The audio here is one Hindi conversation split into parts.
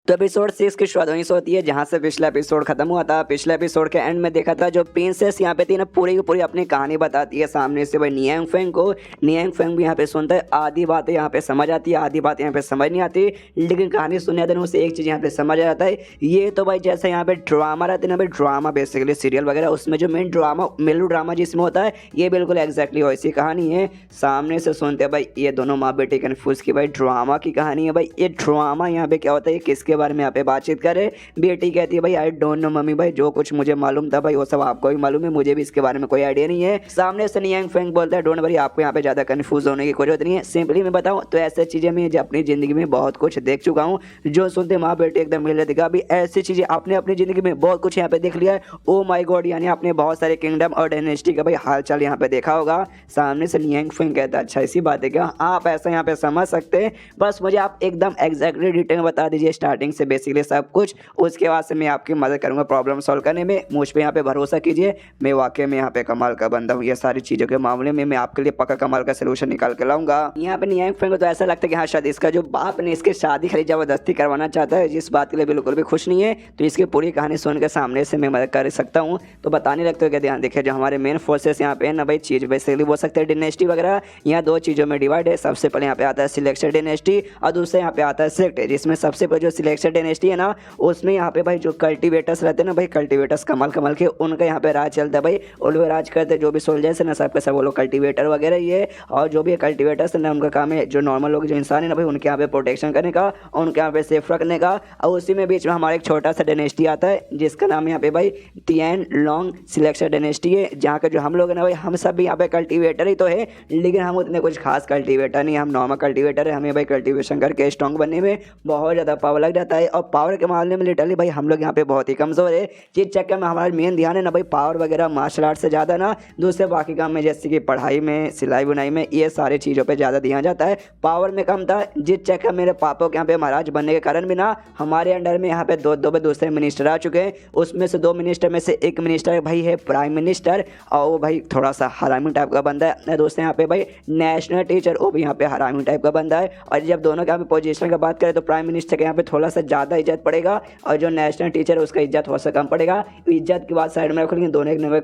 तो एपिसोड 6 की शुरुआत वहीं से होती है जहां से पिछला एपिसोड खत्म हुआ था। पिछले एपिसोड के एंड में देखा था जो प्रिंसेस यहाँ पे थी ना, पूरी की पूरी अपनी कहानी बताती है सामने से भाई नियांग फेंग को। नियांग फेंग भी यहाँ पे सुनता है, आधी बातें यहाँ पे समझ आती है, आधी बातें यहाँ पे समझ नहीं आती, लेकिन कहानी सुनने आते उसे एक चीज़ यहाँ पे समझ आ जाता है। ये तो भाई जैसे यहाँ पे ड्रामा रहते हैं ना भाई, ड्रामा बेसिकली सीरियल वगैरह, उसमें जो मेन ड्रामा मेलो ड्रामा जिसमें होता है, ये बिल्कुल एग्जैक्टली वैसी कहानी है। सामने से सुनते हैं भाई ये दोनों माँ बेटे कन्फ्यूज की भाई ड्रामा की कहानी है। भाई ये ड्रामा यहाँ पे क्या होता है, किसके बारे में यहाँ पे बातचीत करे। बेटी कहती है भाई आई डोंट नो मम्मी, भाई जो कुछ मुझे मालूम था भाई वो सब आपको भी मालूम है, मुझे भी इसके बारे में कोई आइडिया नहीं है। सामने से नियांग फेंग बोलता है डोंट वरी, आपको यहाँ पे ज्यादा कंफ्यूज होने की कोई जरूरत नहीं है। सिंपली मैं बताऊं तो ऐसी चीजें मैं अपनी जिंदगी में बहुत कुछ देख चुका हूँ। जो सुनते माँ बेटे एकदम मिल दिखा, अभी ऐसी चीजें आपने अपनी जिंदगी में बहुत कुछ यहाँ पे देख लिया है। ओ माई गॉड, यानी आपने बहुत सारे किंगडम और डायनेस्टी का भाई हाल चाल यहाँ पे देखा होगा। सामने से नियांग फेंग कहता है अच्छा ऐसी बात है क्या, आप ऐसा यहाँ पे समझ सकते हैं, बस मुझे आप एकदम एग्जैक्टली डिटेल में बता दीजिए स्टार्टिंग से बेसिकली सब कुछ, उसके बाद से मैं आपकी मदद करूंगा प्रॉब्लम सॉल्व करने में। मुझ पे यहाँ पे भरोसा कीजिए, मैं वाकई में यहाँ पे कमाल का बंदा हूँ, ये सारी चीज़ों के मामले में मैं आपके लिए पक्का कमाल का सोल्यूशन निकाल के लाऊंगा। यहाँ पे नियांग फेंग को तो ऐसा लगता है कि हाँ शायद इसका जो बाप ने इसके शादी खाली जबरदस्ती करवाना चाहता है, जिस बात के लिए बिल्कुल भी खुश नहीं है। तो इसकी पूरी कहानी सुन के सामने से मैं मदद कर सकता हूँ। तो बताने लगते हो क्या, ध्यान देखिए जो हमारे मेन फोर्सेस यहाँ पे है ना भाई, चीज़ बेसिकली बोल सकते हैं डिनेस्टी वगैरह, यहाँ दो चीज़ों में डिवाइड है। सबसे पहले यहाँ पे आता है सिलेक्शन डिनेस्टी और दूसरे यहाँ पे आता है सेलेक्ट, जिसमें सबसे पहले जो सिलेक्शन डिनेस्टी है ना, उसमें यहाँ पे भाई जो कल्टीवेटर्स रहते हैं ना भाई, कल्टीवेटर्स कमाल कमाल के उनका यहाँ पे राज चलता है भाई। और लोग राज करते हैं जो भी सोल्जर्स है ना, सब के सब वो लोग कल्टीवेटर वगैरह ये, और जो भी कल्टीवेटर्स है ना उनका काम है जो नॉर्मल लोग जो इंसान है ना भाई, उनके यहाँ पे प्रोटेक्शन करने का, उनके यहाँ पे सेफ रखने का। और उसी में बीच में हमारा एक छोटा सा डायनेस्टी आता है जिसका नाम यहाँ पे भाई तियान लॉन्ग सिलेक्शन डायनेस्टी है, जहाँ के जो हम लोग है ना भाई, हम सब भी यहाँ पे कल्टीवेटर ही तो है, लेकिन हम उतने कुछ खास कल्टीवेटर नहीं, हम नॉर्मल कल्टीवेटर है। हमें भाई कल्टीवेशन करके स्ट्रॉन्ग बनने में बहुत ज़्यादा पावर लग जाता है, और पावर के मामले में लिटरली भाई हम लोग यहाँ पे बहुत ही कमज़ोर है। जिस चक्कर में हमारा मेन ध्यान है ना भाई पावर वगैरह मार्शल आर्ट से ज़्यादा ना दूसरे बाकी काम में, जैसे कि पढ़ाई में, सिलाई बुनाई में, ये सारी चीज़ों पे ज़्यादा ध्यान जाता है, पावर में कम था। जिस चक्कर मेरे पापा के यहाँ पे महाराज बनने के कारण भी ना हमारे अंडर में यहाँ पे दो दूसरे मिनिस्टर आ चुके हैं। उसमें से दो मिनिस्टर में से एक मिनिस्टर भाई है प्राइम मिनिस्टर, और वो भाई थोड़ा सा हरामी टाइप का बंदा है। दोस्तों यहाँ पे भाई नेशनल टीचर, वो भी यहाँ पे हरामी टाइप का बंदा है। और जब दोनों के यहाँ पे पोजीशन की बात करें तो प्राइम मिनिस्टर के यहाँ पे थोड़ा सा ज़्यादा इज्जत पड़ेगा, और जो नेशनल टीचर है उसका इज्जत थोड़ा सा कम पड़ेगा। इज्जत की बात साइड में रखो, लेकिन दोनों एक नए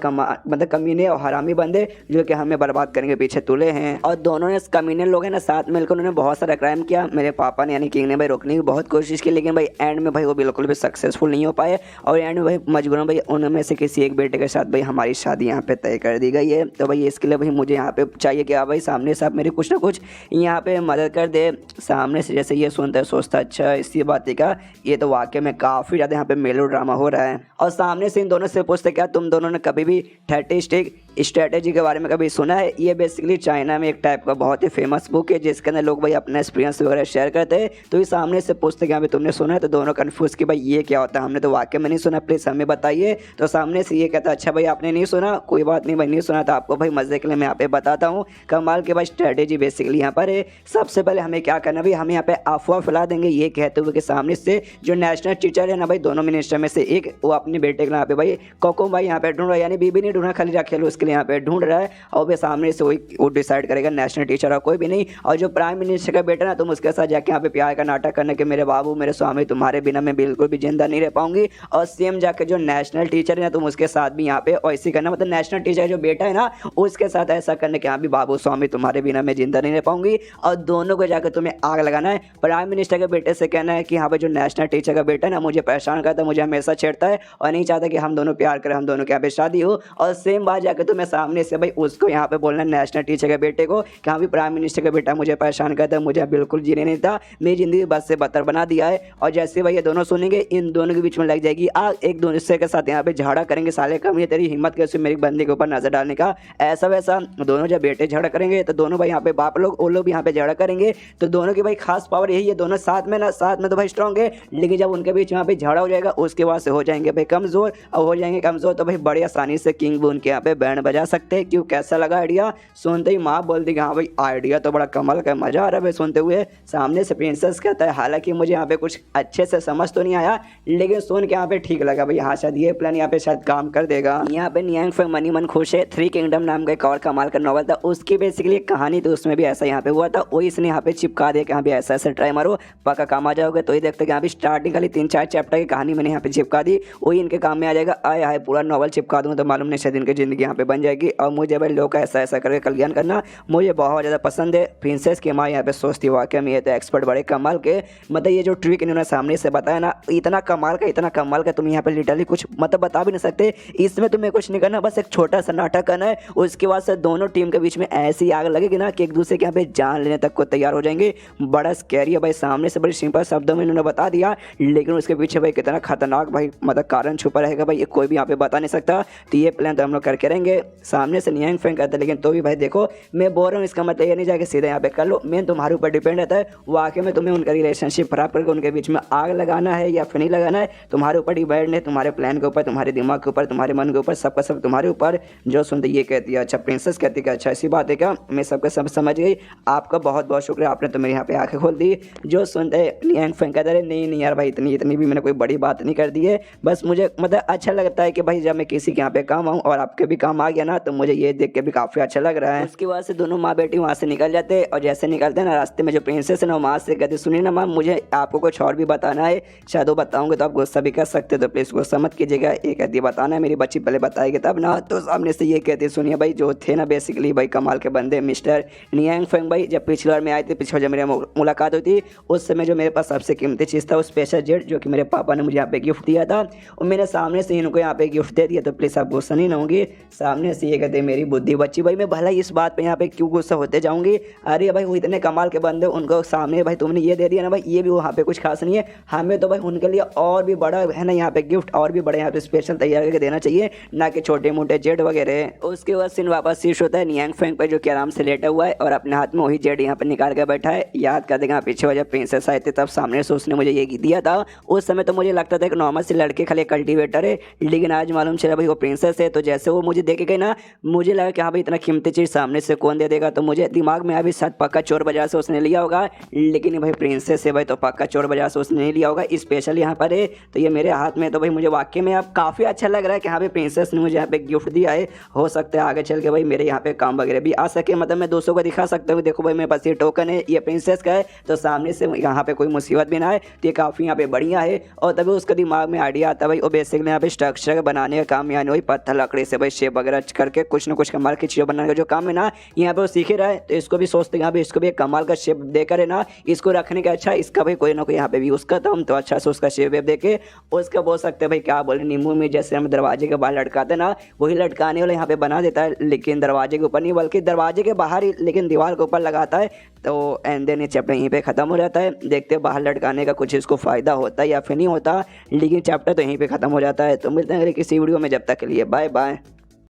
मतलब कमीने और हरामी बंदे जो कि हमें बर्बाद करने के पीछे तुले हैं। और दोनों ने कमीने लोग हैं ना साथ मिलकर उन्होंने बहुत सारा क्राइम किया। मेरे पापा ने यानी किंग ने भाई रोकने की बहुत कोशिश की, लेकिन भाई एंड में भाई वो बिल्कुल भी सक्सेसफुल नहीं हो पाए, और एंड में भाई मजबूरन भाई उनमें से किसी एक बेटे के साथ भाई हमारी शादी यहाँ पे तय कर दी गई है। तो भाई इसके लिए भाई मुझे यहाँ पे चाहिए कि आप भाई सामने से आप मेरी कुछ ना कुछ यहाँ पे मदद कर दे। सामने से जैसे ये सुनता है सोचता अच्छा इसी बात का, ये तो वाकई में काफ़ी ज़्यादा यहाँ पे मेलो ड्रामा हो रहा है। और सामने से इन दोनों से पूछते क्या तुम दोनों ने कभी भी 30 स्टिक स्ट्रेटेजी के बारे में कभी सुना है? ये बेसिकली चाइना में एक टाइप का बहुत ही फेमस बुक है जिसके अंदर लोग भाई अपना एक्सपीरियंस वगैरह शेयर करते हैं। तो ये सामने से पूछते क्या तुमने सुना है? तो दोनों कन्फ्यूज कि भाई ये क्या होता है, हमने तो वाकई में नहीं सुना, प्लीज़ हमें बताइए। तो सामने से ये कहता अच्छा भाई आपने नहीं सुना, कोई बात नहीं भाई नहीं सुना, तो आपको भाई मजे के लिए मैं यहाँ पे बताता हूँ। कमाल के भाई स्ट्रेटेजी बेसिकली यहाँ पर है। सबसे पहले हमें क्या करना भाई, हमें यहाँ पे अफवाह फैला देंगे ये कहते हुए कि सामने से जो नेशनल टीचर है ना भाई, दोनों मिनिस्टर में से एक, वो अपने बेटे के यहाँ पे भाई कोको भाई यहाँ पे ढूंढ रहा है, यानी बीबी नहीं ढूंढ रहा, खाली रखेल उसके लिए यहाँ पे ढूंढ रहा है। और भी सामने से वो डिसाइड करेगा नेशनल टीचर और कोई भी नहीं। और जो प्राइम मिनिस्टर का बेटा ना, तुम उसके साथ जाके यहाँ पे प्यार का नाटक करने के मेरे बाबू मेरे स्वामी तुम्हारे बिना मैं बिल्कुल भी जिंदा नहीं रह पाऊंगी। और सेम जाके जो नेशनल टीचर है ना, तुम उसके साथ भी यहाँ पे ऐसे करना, मतलब नेशनल टीचर जो बेटा है ना उसके साथ ऐसा करने के यहाँ भी बाबू स्वामी तुम्हारे बिना मैं जिंदा नहीं रह पाऊंगी। और दोनों को जाकर तुम्हें आग लगाना है। प्राइम मिनिस्टर के बेटे से कहना है कि हाँ भाई जो नेशनल टीचर का बेटा है ना मुझे परेशान करता है, मुझे हमेशा छेड़ता है और नहीं चाहता कि हम दोनों प्यार करें, हम दोनों के यहाँ पे शादी हो। और सेम बात जाकर तुम्हें सामने से भाई उसको यहाँ पे बोलना नेशनल टीचर के बेटे को कि हाँ भी प्राइम मिनिस्टर का बेटा मुझे परेशान करता है, मुझे बिल्कुल जीने नहीं था, मेरी जिंदगी बस से बदतर बना दिया है। और जैसे भाई ये दोनों सुनेंगे, इन दोनों के बीच में लग जाएगी आग, एक दूसरे के साथ यहाँ पे झगड़ा करेंगे। साले कम ये तेरी हिम्मत कैसे मेरी बंदी के ऊपर नजर डालने का, ऐसा वैसा। दोनों जब बेटे झगड़ा करेंगे तो दोनों भाई यहाँ पे बाप लोग वो लोग भी यहाँ पे झगड़ा करेंगे। तो दोनों की भाई खास पावर यही है, दोनों साथ में ना, साथ में तो भाई स्ट्रॉन्ग है, लेकिन जब उनके बीच यहाँ पे झगड़ा हो जाएगा उसके बाद से हो जाएंगे भाई कमजोर। और हो जाएंगे कमजोर तो भाई बड़ी आसानी से किंग भी उनके यहाँ पे बैंड बजा सकते हैं। क्यों, कैसा लगा आइडिया? सुनते ही माँ बोल दी कि हाँ भाई आइडिया तो बड़ा कमाल का, मजा आ रहा है भाई सुनते हुए। सामने से प्रिंसेस कहता है हालांकि मुझे यहाँ पे कुछ अच्छे से समझ तो नहीं आया, लेकिन सुन के यहाँ पे ठीक लगा भाई, हाँ शायद ये प्लान यहाँ पे शायद काम कर देगा। यहाँ पे नियांग फेंग मनी मन खुश है। थ्री किंगडम नाम का एक और कमाल का नॉवल था, उसकी बेसिकली कहानी तो उसमें भी ऐसा यहाँ पे हुआ था, वही इसने यहाँ पे चिपका दिया कि यहाँ पे ऐसा ऐसा ट्राई मारो पक्का काम आ जाओगे। तो ये देखते हैं यहाँ पे स्टार्टिंग खाली 3-4 चैप्टर की कहानी मैंने यहाँ पे चिपका दी, वही इनके काम में आ जाएगा। आए हाय पूरा नॉवल चिपका दूँ तो मालूम नहीं शायद इनकी जिंदगी यहाँ पे बन जाएगी। और मुझे भाई लोग का ऐसा ऐसा करके कल्याण करना मुझे बहुत ज़्यादा पसंद है। प्रिंसेस की माँ यहाँ पे सोचती वाकई में ये तो एक्सपर्ट बड़े कमाल के, मतलब ये जो ट्रिक इन्होंने सामने से बताया ना इतना कमाल का तुम यहाँ पे लिटरली कुछ मतलब बता भी नहीं सकते। इसमें तुम्हें कुछ नहीं करना, बस एक छोटा सा नाटक करना है, उसके बाद से दोनों टीम के बीच में ऐसी आग लगेगी ना कि एक दूसरे के यहाँ पे जान लेने तक को तैयार हो जाएंगे। बड़ा स्कैरी है भाई, सामने से बड़ी सिंपल शब्दों में इन्होंने बता दिया, लेकिन उसके पीछे भाई कितना खतरनाक भाई मतलब कारण छुपा रहेगा भाई, ये कोई भी यहाँ पे बता नहीं सकता। तो ये प्लान तो हम लोग करके रहेंगे। सामने से नियांग फेंग करते, लेकिन तो भी भाई देखो मैं बोल रहा हूँ इसका मतलब ये नहीं जाके सीधे यहाँ पे कर लो, मेन तुम्हारे ऊपर डिपेंड रहता है वाकई में तुम्हें उनका रिलेशनशिप खराब करके उनके बीच में आग लगाना है या फिर नहीं लगाना है, तुम्हारे ऊपर डिपेंड है, तुम्हारे प्लान के ऊपर, तुम्हारे दिमाग के ऊपर, तुम्हारे मन के ऊपर, सबका सब तुम्हारे ऊपर। जो सुनते ये कहती है अच्छा प्रिंसेस कहती है अच्छा ऐसी बात है क्या, मैं सबका सब समझ गई, आपका बहुत बहुत शुक्रिया, आपने तो मेरे यहाँ पे आंखें खोल दी। जो सुनते नियांग फेंग कहते रहे नहीं यार भाई इतनी भी मैंने कोई बड़ी बात नहीं कर दी है, बस मुझे मतलब अच्छा लगता है कि भाई जब मैं किसी के यहाँ पे काम आऊँ और आपके भी काम आ गया ना तो मुझे ये देख के भी काफ़ी अच्छा लग रहा है। उसके बाद से दोनों माँ बेटी वहाँ से निकल जाते और जैसे निकलते हैं ना रास्ते में जो प्रिंसेस है ना माँ से कहते सुनिए ना माँ मुझे आपको कुछ और भी बताना है, शायद वो बताऊंगे तो आप गुस्सा भी कर सकते तो प्लीज़ गुस्सा मत कीजिएगा। ये कहती है बताना है मेरी बच्ची पहले बताएगी तब ना। तो सामने से ये कहती है सुनिए भाई जो थे ना बेसिकली भाई कमाल के बंदे मिस्टर नियांग फेंग भाई, जब पिछली बार में आए थे, पिछले जब मेरी मुलाकात हुई थी उस समय जो मेरे पास सबसे कीमती चीज़ था वो स्पेशल जेट जो कि मेरे पापा ने मुझे यहाँ पे गिफ्ट दिया था और मैंने सामने से इनको यहाँ पे गिफ्ट दे दिया, तो प्लीज़ आप गुस्सा नहीं होंगी। सामने से ये कहते हैं मेरी बुद्धि बच्ची भाई, मैं भला इस बात पे यहाँ पे क्यों गुस्सा होते जाऊंगी, अरे भाई वो इतने कमाल के बंदे उनको सामने भाई तुमने ये दे दिया ना भाई, ये भी वहाँ पे कुछ खास नहीं है, हमें तो भाई उनके लिए और भी बड़ा है ना यहाँ पे गिफ्ट और भी बड़े यहाँ पे स्पेशल तैयार करके देना चाहिए, ना कि छोटे मोटे जेट वगैरह। उसके बाद सीन वापस शीश होता है नियांग फेंग पे जो कि आराम से लेटा हुआ है और अपने हाथ में वही जेट यहाँ पे निकाल के बैठा है। याद कर देगा पीछे वजह प्रिंसेस आए थे तब सामने से उसने मुझे ये दिया था, उस समय तो मुझे लगता था कि नॉर्मल से लड़के खाली कल्टीवेटर है, लेकिन आज मालूम चला भाई वो प्रिंसेस है। तो जैसे वो मुझे देखे गए ना मुझे लगा कि हाँ भाई इतना कीमती चीज़ सामने से कौन दे देगा, तो मुझे दिमाग में अभी शायद पक्का चोर बाजार से उसने लिया होगा, लेकिन भाई प्रिंसेस है भाई तो पक्का चोर बाजार से उसने नहीं लिया होगा, स्पेशल यहाँ पर है तो ये मेरे हाथ में। तो भाई मुझे वाकई में अब काफ़ी अच्छा लग रहा है कि हाँ भाई प्रिंसेस ने मुझे यहाँ पे गिफ्ट दिया है, हो सकता है आगे चल के भाई मेरे यहाँ पे काम वगैरह भी आ सके, मतलब मैं दोस्तों को दिखा सकता हूँ देखो भाई मेरे पास ये टोकन है ये प्रिंसेस का है, तो सामने से यहाँ पे कोई मुसीबत भी ना आए, तो ये काफ़ी यहाँ पे बढ़िया है। और तभी उसका दिमाग में आइडिया आता है भाई वो बेसिकली यहाँ पे स्ट्रक्चर बनाने का काम, यानी वही पत्थर लकड़ी से भाई शेप वगैरह करके कुछ ना कुछ कमाल की चीज़ें बनाने का जो काम है ना यहाँ पे वो सीख ही रहा है, तो इसको भी सोचते हैं यहाँ पे इसको भी एक कमाल का शेप देकर है ना इसको रखने का, अच्छा इसका भाई कोई ना कोई यहाँ पे भी यूज़ करता हूँ, तो अच्छा से उसका शेप वेप देके उसका बोल सकते हैं भाई क्या बोले नींबू में जैसे हम दरवाजे के बाहर लटकाते ना वही लटकाने वाला यहाँ पे बना देता है, लेकिन दरवाजे के ऊपर नहीं बल्कि दरवाजे के बाहर ही लेकिन दीवार के ऊपर लगाता है। तो एंड देन ये चैप्टर यहीं पे ख़त्म हो जाता है। देखते हैं बाहर लटकाने का कुछ इसको फ़ायदा होता है या फिर नहीं होता, लेकिन चैप्टर तो यहीं पे ख़त्म हो जाता है। तो मिलते हैं अगले किसी वीडियो में, जब तक के लिए बाय बाय।